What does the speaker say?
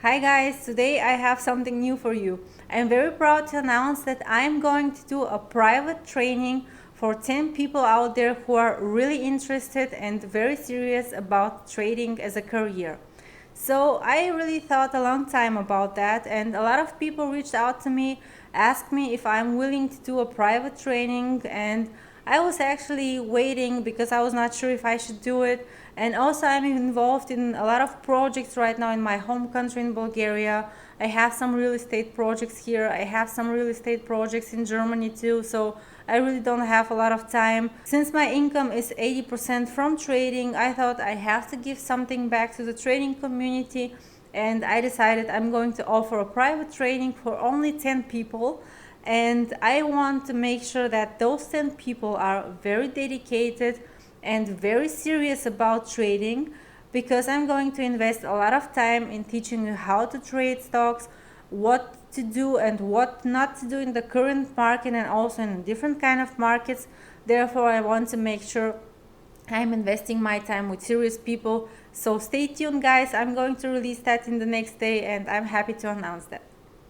Hi guys, today I have something new for you. I'm very proud to announce that I'm going to do a private training for 10 people out there who are really interested and very serious about trading as a career. So I really thought a long time about that, and a lot of people reached out to me, asked me if I'm willing to do a private training, and I was actually waiting because I was not sure if I should do it. And also, I'm involved in a lot of projects right now in my home country in Bulgaria. I have some real estate projects here. I have some real estate projects in Germany too. So I really don't have a lot of time. Since my income is 80% from trading, I thought I have to give something back to the trading community. And I decided I'm going to offer a private training for only 10 people, and I want to make sure that those 10 people are very dedicated and very serious about trading, because I'm going to invest a lot of time in teaching you how to trade stocks, what to do and what not to do in the current market and also in different kind of markets. Therefore, I want to make sure I'm investing my time with serious people. So stay tuned guys, I'm going to release that in the next day and I'm happy to announce that.